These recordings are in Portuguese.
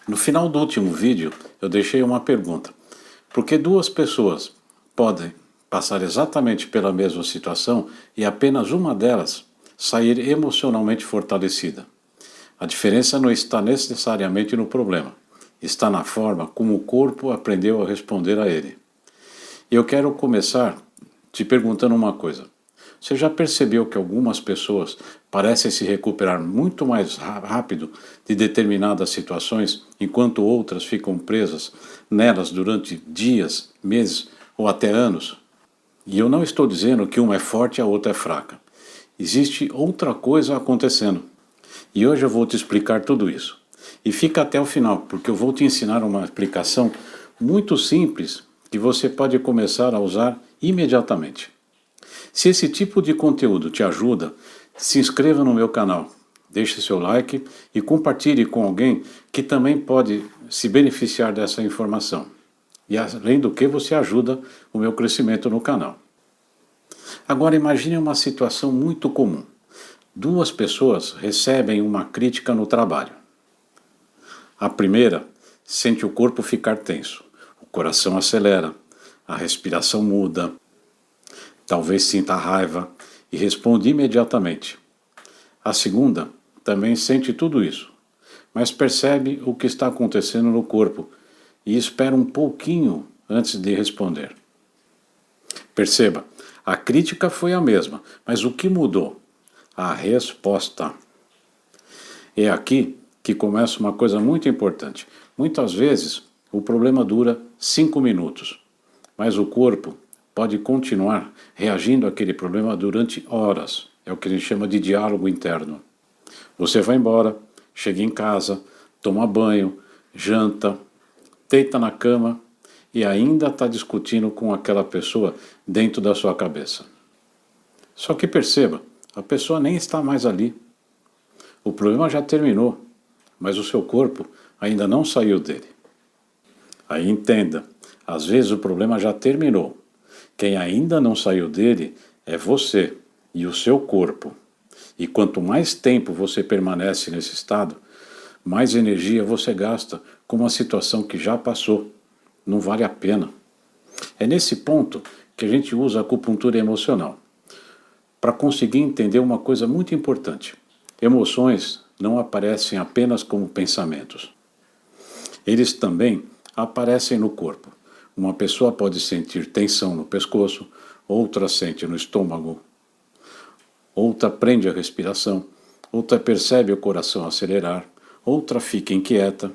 No final do último vídeo, eu deixei uma pergunta. Por que duas pessoas podem passar exatamente pela mesma situação e apenas uma delas sair emocionalmente fortalecida? A diferença não está necessariamente no problema, está na forma como o corpo aprendeu a responder a ele. E eu quero começar te perguntando uma coisa. Você já percebeu que algumas pessoas parecem se recuperar muito mais rápido de determinadas situações, enquanto outras ficam presas nelas durante dias, meses ou até anos? E eu não estou dizendo que uma é forte e a outra é fraca. Existe outra coisa acontecendo. E hoje eu vou te explicar tudo isso. E fica até o final, porque eu vou te ensinar uma explicação muito simples que você pode começar a usar imediatamente. Se esse tipo de conteúdo te ajuda, se inscreva no meu canal, deixe seu like e compartilhe com alguém que também pode se beneficiar dessa informação. E além do que, você ajuda o meu crescimento no canal. Agora imagine uma situação muito comum. Duas pessoas recebem uma crítica no trabalho. A primeira sente o corpo ficar tenso, o coração acelera, a respiração muda, talvez sinta raiva e responde imediatamente. A segunda também sente tudo isso, mas percebe o que está acontecendo no corpo e espera um pouquinho antes de responder. Perceba, a crítica foi a mesma, mas o que mudou? A resposta. É aqui que começa uma coisa muito importante. Muitas vezes o problema dura 5 minutos, mas o corpo pode continuar reagindo àquele problema durante horas. É o que a gente chama de diálogo interno. Você vai embora, chega em casa, toma banho, janta, deita na cama e ainda está discutindo com aquela pessoa dentro da sua cabeça. Só que perceba, a pessoa nem está mais ali. O problema já terminou, mas o seu corpo ainda não saiu dele. Aí entenda, às vezes o problema já terminou. Quem ainda não saiu dele é você e o seu corpo. E quanto mais tempo você permanece nesse estado, mais energia você gasta com uma situação que já passou. Não vale a pena. É nesse ponto que a gente usa a acupuntura emocional, para conseguir entender uma coisa muito importante. Emoções não aparecem apenas como pensamentos. Eles também aparecem no corpo. Uma pessoa pode sentir tensão no pescoço, outra sente no estômago, outra prende a respiração, outra percebe o coração acelerar, outra fica inquieta.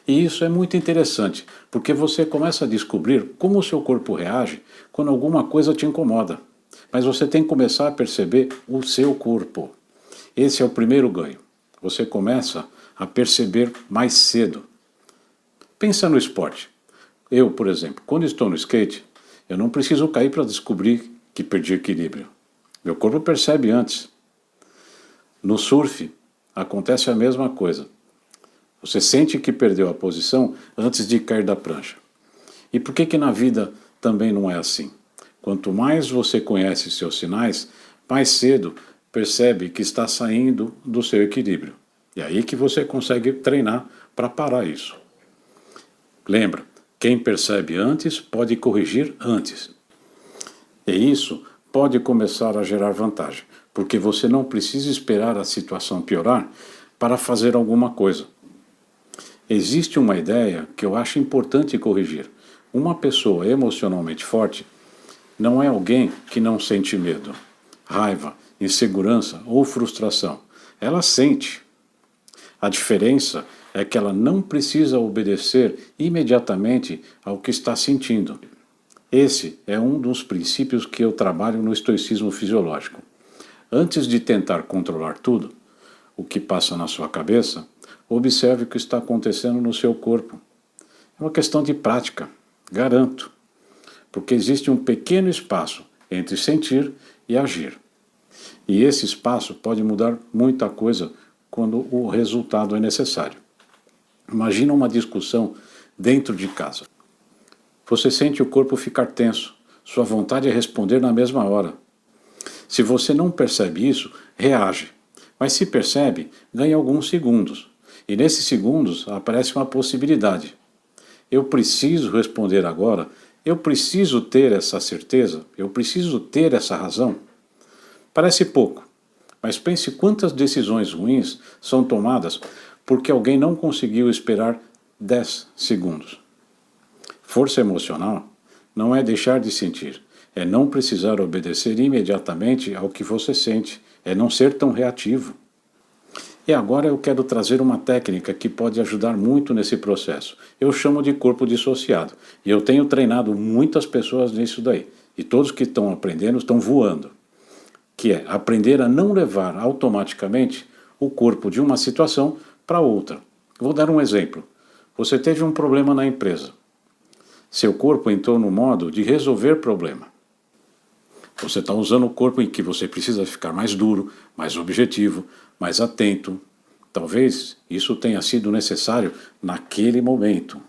E isso é muito interessante, porque você começa a descobrir como o seu corpo reage quando alguma coisa te incomoda. Mas você tem que começar a perceber o seu corpo. Esse é o primeiro ganho. Você começa a perceber mais cedo. Pensa no esporte. Eu, por exemplo, quando estou no skate, eu não preciso cair para descobrir que perdi equilíbrio. Meu corpo percebe antes. No surf, acontece a mesma coisa. Você sente que perdeu a posição antes de cair da prancha. E por que na vida também não é assim? Quanto mais você conhece seus sinais, mais cedo percebe que está saindo do seu equilíbrio. E aí que você consegue treinar para parar isso. Lembra, quem percebe antes pode corrigir antes. E isso pode começar a gerar vantagem, porque você não precisa esperar a situação piorar para fazer alguma coisa. Existe uma ideia que eu acho importante corrigir. Uma pessoa emocionalmente forte não é alguém que não sente medo, raiva, insegurança ou frustração. Ela sente. A diferença é que ela não precisa obedecer imediatamente ao que está sentindo. Esse é um dos princípios que eu trabalho no estoicismo fisiológico. Antes de tentar controlar tudo, o que passa na sua cabeça, observe o que está acontecendo no seu corpo. É uma questão de prática, garanto, porque existe um pequeno espaço entre sentir e agir. E esse espaço pode mudar muita coisa quando o resultado é necessário. Imagina uma discussão dentro de casa. Você sente o corpo ficar tenso, sua vontade é responder na mesma hora. Se você não percebe isso, reage. Mas se percebe, ganha alguns segundos. E nesses segundos aparece uma possibilidade. Eu preciso responder agora, eu preciso ter essa certeza, eu preciso ter essa razão. Parece pouco, mas pense quantas decisões ruins são tomadas porque alguém não conseguiu esperar 10 segundos. Força emocional não é deixar de sentir, é não precisar obedecer imediatamente ao que você sente, é não ser tão reativo. E agora eu quero trazer uma técnica que pode ajudar muito nesse processo. Eu chamo de corpo dissociado. E eu tenho treinado muitas pessoas nisso daí. E todos que estão aprendendo estão voando. Que é aprender a não levar automaticamente o corpo de uma situação para outra. Vou dar um exemplo. Você teve um problema na empresa. Seu corpo entrou no modo de resolver problema. Você está usando o corpo em que você precisa ficar mais duro, mais objetivo, mais atento. Talvez isso tenha sido necessário naquele momento.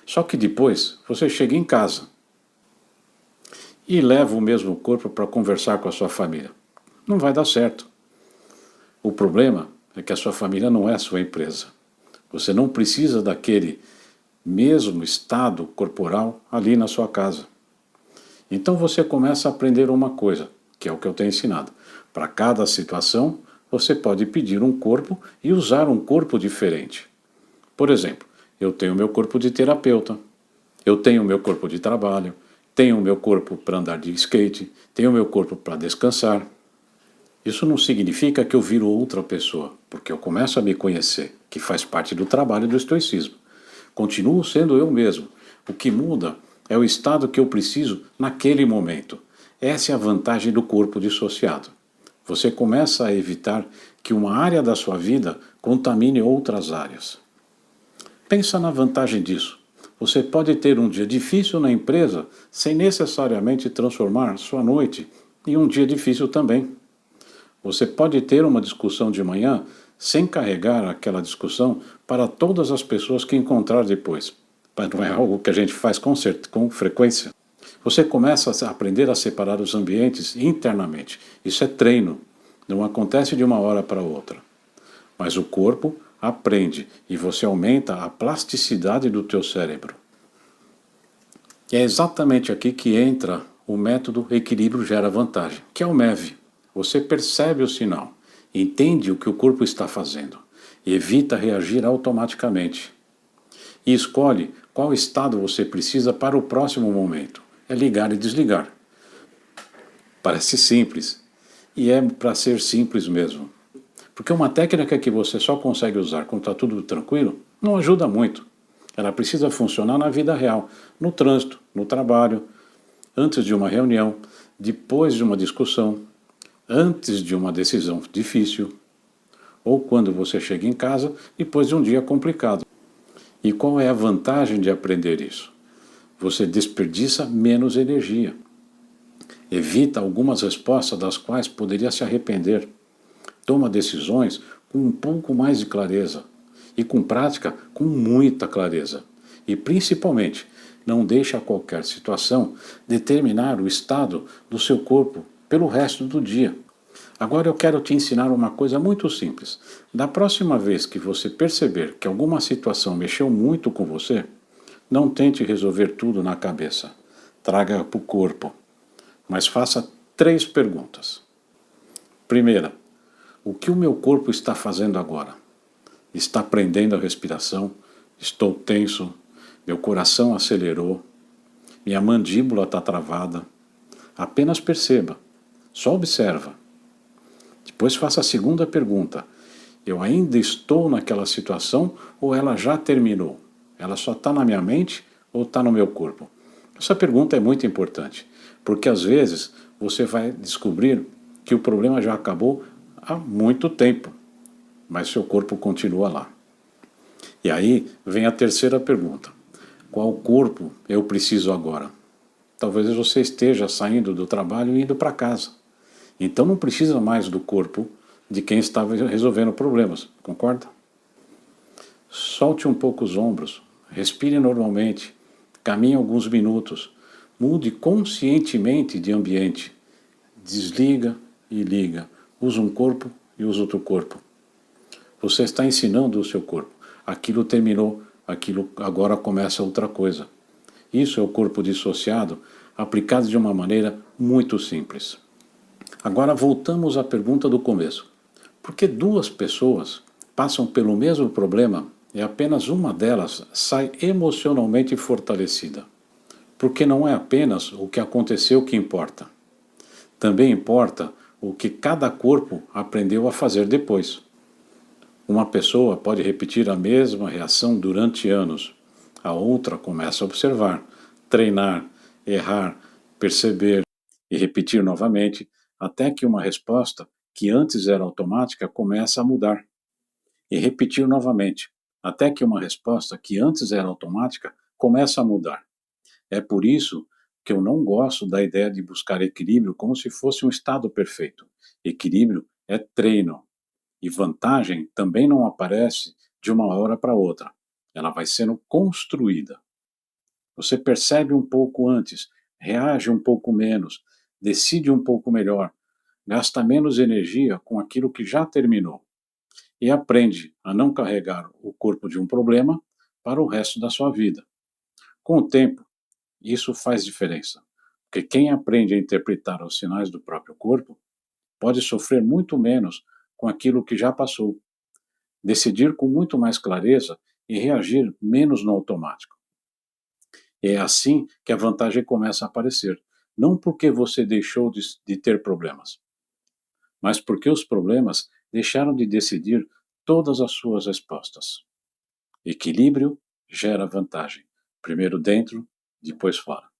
Só que depois você chega em casa e leva o mesmo corpo para conversar com a sua família. Não vai dar certo. O problema é que a sua família não é a sua empresa. Você não precisa daquele mesmo estado corporal ali na sua casa. Então você começa a aprender uma coisa, que é o que eu tenho ensinado. Para cada situação, você pode pedir um corpo e usar um corpo diferente. Por exemplo, eu tenho meu corpo de terapeuta, eu tenho meu corpo de trabalho, tenho o meu corpo para andar de skate, tenho o meu corpo para descansar. Isso não significa que eu viro outra pessoa, porque eu começo a me conhecer, que faz parte do trabalho do estoicismo. Continuo sendo eu mesmo. O que muda é o estado que eu preciso naquele momento. Essa é a vantagem do corpo dissociado. Você começa a evitar que uma área da sua vida contamine outras áreas. Pensa na vantagem disso. Você pode ter um dia difícil na empresa sem necessariamente transformar sua noite em um dia difícil também. Você pode ter uma discussão de manhã sem carregar aquela discussão para todas as pessoas que encontrar depois. Mas não é algo que a gente faz com frequência. Você começa a aprender a separar os ambientes internamente. Isso é treino. Não acontece de uma hora para outra. Mas o corpo aprende e você aumenta a plasticidade do teu cérebro. E é exatamente aqui que entra o método Equilíbrio Gera Vantagem, que é o MEV. Você percebe o sinal, entende o que o corpo está fazendo, evita reagir automaticamente e escolhe qual estado você precisa para o próximo momento. É ligar e desligar. Parece simples, e é para ser simples mesmo. Porque uma técnica que você só consegue usar quando está tudo tranquilo não ajuda muito. Ela precisa funcionar na vida real, no trânsito, no trabalho, antes de uma reunião, depois de uma discussão, antes de uma decisão difícil, ou quando você chega em casa depois de um dia complicado. E qual é a vantagem de aprender isso? Você desperdiça menos energia. Evita algumas respostas das quais poderia se arrepender. Toma decisões com um pouco mais de clareza. E com prática, com muita clareza. E principalmente, não deixa qualquer situação determinar o estado do seu corpo pelo resto do dia. Agora eu quero te ensinar uma coisa muito simples. Da próxima vez que você perceber que alguma situação mexeu muito com você, não tente resolver tudo na cabeça. Traga para o corpo. Mas faça 3 perguntas. Primeira, o que o meu corpo está fazendo agora? Está prendendo a respiração? Estou tenso? Meu coração acelerou? Minha mandíbula está travada? Apenas perceba. Só observa. Depois faça a segunda pergunta. Eu ainda estou naquela situação ou ela já terminou? Ela só está na minha mente ou está no meu corpo? Essa pergunta é muito importante, porque às vezes você vai descobrir que o problema já acabou há muito tempo, mas seu corpo continua lá. E aí vem a terceira pergunta. Qual corpo eu preciso agora? Talvez você esteja saindo do trabalho e indo para casa. Então não precisa mais do corpo de quem estava resolvendo problemas, concorda? Solte um pouco os ombros, respire normalmente, caminhe alguns minutos, mude conscientemente de ambiente, desliga e liga, usa um corpo e usa outro corpo. Você está ensinando o seu corpo. aquilo terminou, aquilo agora começa outra coisa. Isso é o corpo dissociado aplicado de uma maneira muito simples. Agora voltamos à pergunta do começo. Por que duas pessoas passam pelo mesmo problema e apenas uma delas sai emocionalmente fortalecida? Porque não é apenas o que aconteceu que importa. Também importa o que cada corpo aprendeu a fazer depois. Uma pessoa pode repetir a mesma reação durante anos. A outra começa a observar, treinar, errar, perceber e repetir novamente, até que uma resposta que antes era automática começa a mudar. E repetir novamente, até que uma resposta que antes era automática começa a mudar. É por isso que eu não gosto da ideia de buscar equilíbrio como se fosse um estado perfeito. Equilíbrio é treino. E vantagem também não aparece de uma hora para outra. Ela vai sendo construída. Você percebe um pouco antes, reage um pouco menos, decide um pouco melhor, gasta menos energia com aquilo que já terminou e aprende a não carregar o corpo de um problema para o resto da sua vida. Com o tempo, isso faz diferença, porque quem aprende a interpretar os sinais do próprio corpo pode sofrer muito menos com aquilo que já passou, decidir com muito mais clareza e reagir menos no automático. É assim que a vantagem começa a aparecer, não porque você deixou de ter problemas, mas porque os problemas deixaram de decidir todas as suas respostas. Equilíbrio gera vantagem, primeiro dentro, depois fora.